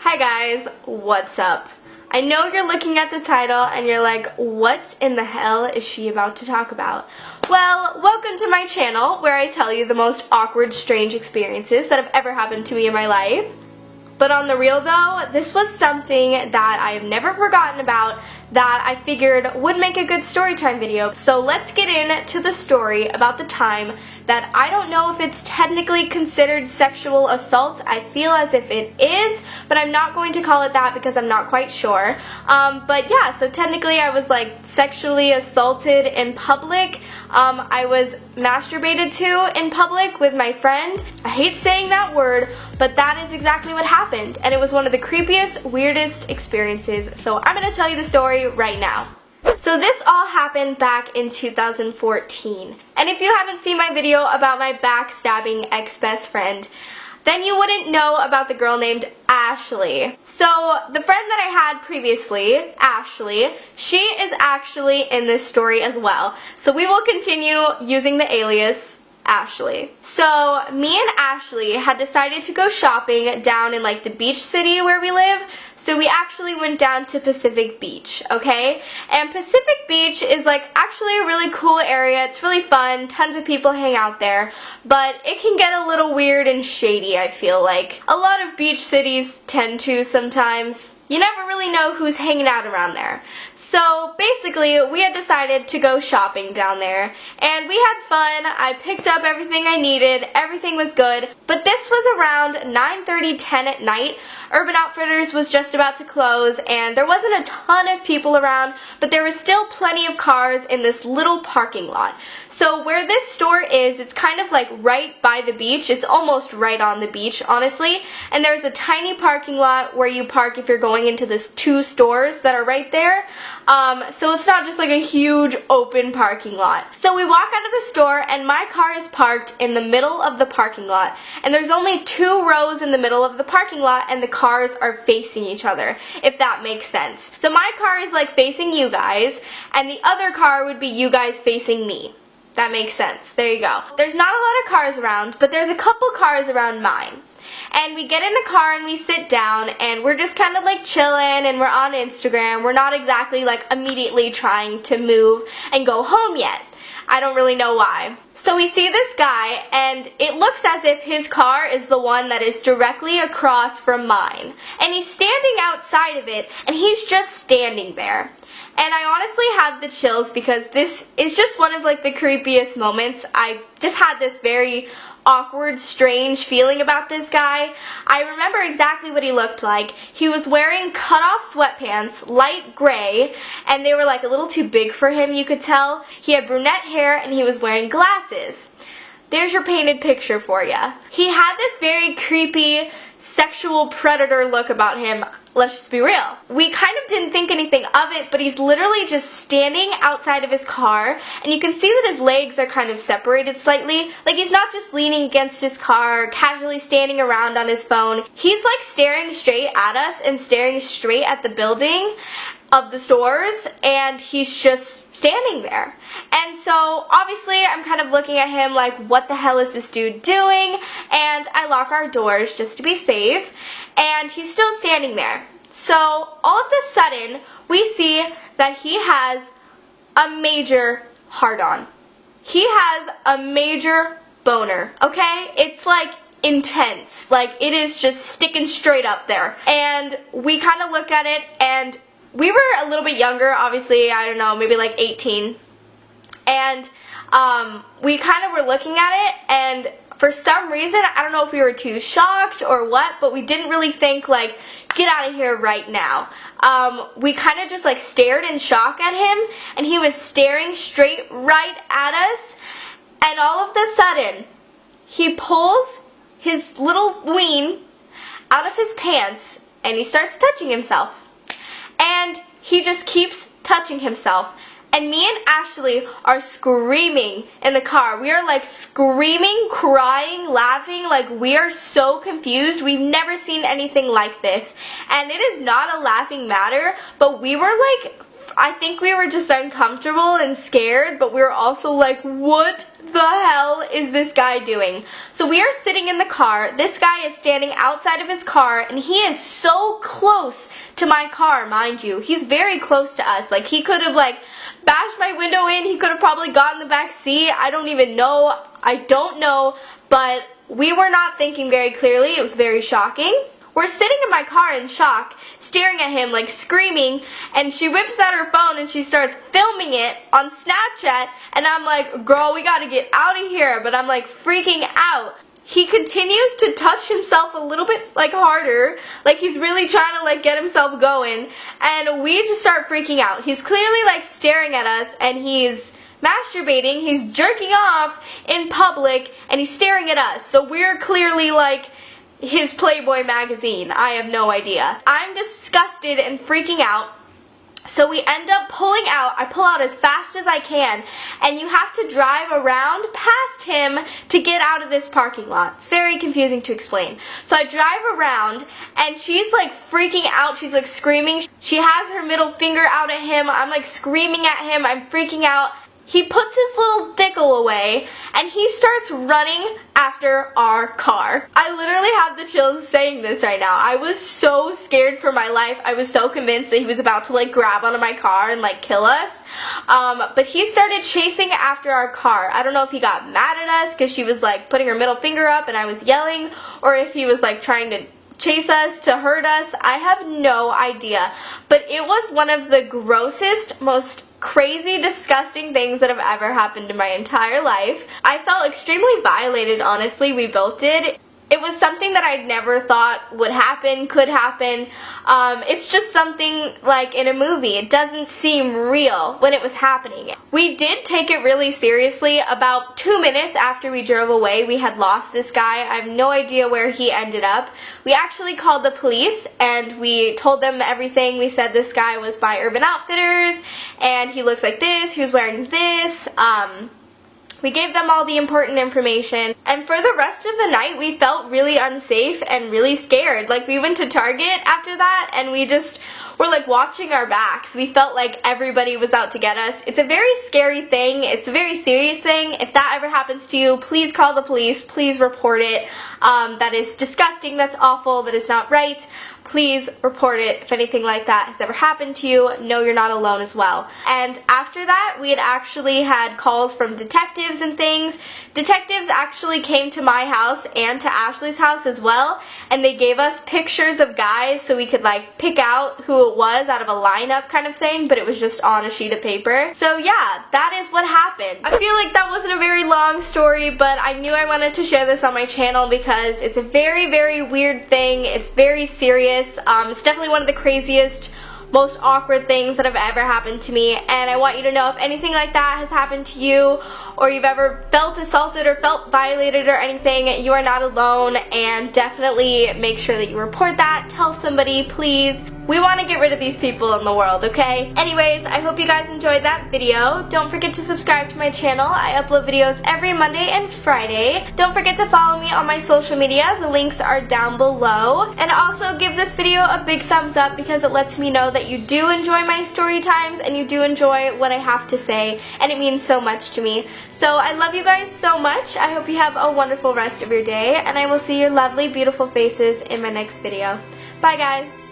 Hi guys, what's up? I know you're looking at the title and you're like, what in the hell is she about to talk about? Well, welcome to my channel where I tell you the most awkward, strange experiences that have ever happened to me in my life. But on the real though, this was something that I have never forgotten about that I figured would make a good story time video. So let's get into the story about the time that I don't know if it's technically considered sexual assault. I feel as if it is, but I'm not going to call it that because I'm not quite sure. But yeah, so technically I was like sexually assaulted in public. I was masturbated to in public with my friend. I hate saying that word, but that is exactly what happened. And it was one of the creepiest, weirdest experiences. So I'm going to tell you the story right now. So this all happened back in 2014. And if you haven't seen my video about my backstabbing ex-best friend, then you wouldn't know about the girl named Ashley. So the friend that I had previously, Ashley, she is actually in this story as well. So we will continue using the alias Ashley. So me and Ashley had decided to go shopping down in like the beach city where we live. So we actually went down to Pacific Beach, okay? And Pacific Beach is like actually a really cool area. It's really fun. Tons of people hang out there. But it can get a little weird and shady, I feel like. A lot of beach cities tend to sometimes. You never really know who's hanging out around there. So basically, we had decided to go shopping down there, and we had fun. I picked up everything I needed. Everything was good. But this was around 9:30, 10 at night. Urban Outfitters was just about to close, and there wasn't a ton of people around, but there was still plenty of cars in this little parking lot. So where this store is, it's kind of like right by the beach. It's almost right on the beach, honestly. And there's a tiny parking lot where you park if you're going into this two stores that are right there. So it's not just like a huge open parking lot. So we walk out of the store and my car is parked in the middle of the parking lot. And there's only 2 rows in the middle of the parking lot and the cars are facing each other, if that makes sense. So my car is like facing you guys and the other car would be you guys facing me. That makes sense. There you go. There's not a lot of cars around, but there's a couple cars around mine. And we get in the car and we sit down and we're just kind of like chilling and we're on Instagram. We're not exactly like immediately trying to move and go home yet. I don't really know why. So we see this guy and it looks as if his car is the one that is directly across from mine. And he's standing outside of it and he's just standing there. And I honestly have the chills because this is just one of like the creepiest moments. I just had this very awkward, strange feeling about this guy. I remember exactly what he looked like. He was wearing cut-off sweatpants, light gray, and they were like a little too big for him, you could tell. He had brunette hair and he was wearing glasses. There's your painted picture for you. He had this very creepy, sexual predator look about him. Let's just be real. We kind of didn't think anything of it, but he's literally just standing outside of his car, and you can see that his legs are kind of separated slightly. Like he's not just leaning against his car, casually standing around on his phone. He's like staring straight at us and staring straight at the building of the stores, and he's just standing there. And so obviously I'm kind of looking at him like, what the hell is this dude doing? And I lock our doors just to be safe, and he's still standing there. So all of a sudden we see that he has a major hard-on. He has a major boner, okay? It's like intense. Like it is just sticking straight up there. And we kind of look at it, and we were a little bit younger, obviously, I don't know, maybe like 18. And we kind of were looking at it, and for some reason, I don't know if we were too shocked or what, but we didn't really think like, get out of here right now. We kind of just like stared in shock at him, and he was staring straight right at us, and all of a sudden, he pulls his little ween out of his pants, and he starts touching himself. And he just keeps touching himself. And me and Ashley are screaming in the car. We are like screaming, crying, laughing. Like we are so confused. We've never seen anything like this. And it is not a laughing matter, but we were like, I think we were just uncomfortable and scared, but we were also like, what the hell is this guy doing? So we are sitting in the car. This guy is standing outside of his car, and he is so close to my car, mind you. He's very close to us. Like, he could have, like, bashed my window in. He could have probably gotten in the back seat. I don't even know. I don't know. But we were not thinking very clearly. It was very shocking. We're sitting in my car in shock, staring at him, like, screaming, and she whips out her phone and she starts filming it on Snapchat, and I'm like, girl, we gotta get out of here, but I'm, like, freaking out. He continues to touch himself a little bit, like, harder, like he's really trying to, like, get himself going, and we just start freaking out. He's clearly, like, staring at us, and he's masturbating, he's jerking off in public, and he's staring at us, so we're clearly, like, his Playboy magazine. I have no idea. I'm disgusted and freaking out. So we end up pulling out. I pull out as fast as I can, and you have to drive around past him to get out of this parking lot. It's very confusing to explain. So I drive around, and she's like freaking out. She's like screaming. She has her middle finger out at him. I'm like screaming at him. I'm freaking out. He puts his little dickle away, and he starts running after our car. I literally have the chills saying this right now. I was so scared for my life. I was so convinced that he was about to, like, grab onto my car and, like, kill us. But he started chasing after our car. I don't know if he got mad at us because she was, like, putting her middle finger up and I was yelling, or if he was, like, trying to chase us, to hurt us. I have no idea. But it was one of the grossest, most crazy, disgusting things that have ever happened in my entire life. I felt extremely violated, honestly. We both did. It was something that I never thought would happen, could happen. It's just something like in a movie. It doesn't seem real when it was happening. We did take it really seriously. About 2 minutes after we drove away, we had lost this guy. I have no idea where he ended up. We actually called the police and we told them everything. We said this guy was by Urban Outfitters and he looks like this, he was wearing this. We gave them all the important information, and for the rest of the night we felt really unsafe and really scared. Like, we went to Target after that and we just were like watching our backs. We felt like everybody was out to get us. It's a very scary thing. It's a very serious thing. If that ever happens to you, please call the police. Please report it. That is disgusting. That's awful. That is not right. Please report it if anything like that has ever happened to you. Know you're not alone as well. And after that, we had actually had calls from detectives and things. Detectives actually came to my house and to Ashley's house as well, and they gave us pictures of guys so we could, like, pick out who it was out of a lineup kind of thing, but it was just on a sheet of paper. So yeah, that is what happened. I feel like that wasn't a very long story, but I knew I wanted to share this on my channel because it's a very, very weird thing. It's very serious. It's definitely one of the craziest, most awkward things that have ever happened to me, and I want you to know if anything like that has happened to you, or you've ever felt assaulted or felt violated or anything, you are not alone, and definitely make sure that you report that. Tell somebody, please. We want to get rid of these people in the world, okay? Anyways, I hope you guys enjoyed that video. Don't forget to subscribe to my channel. I upload videos every Monday and Friday. Don't forget to follow me on my social media. The links are down below. And also give this video a big thumbs up because it lets me know that you do enjoy my story times and you do enjoy what I have to say, and it means so much to me. So I love you guys so much. I hope you have a wonderful rest of your day, and I will see your lovely, beautiful faces in my next video. Bye, guys.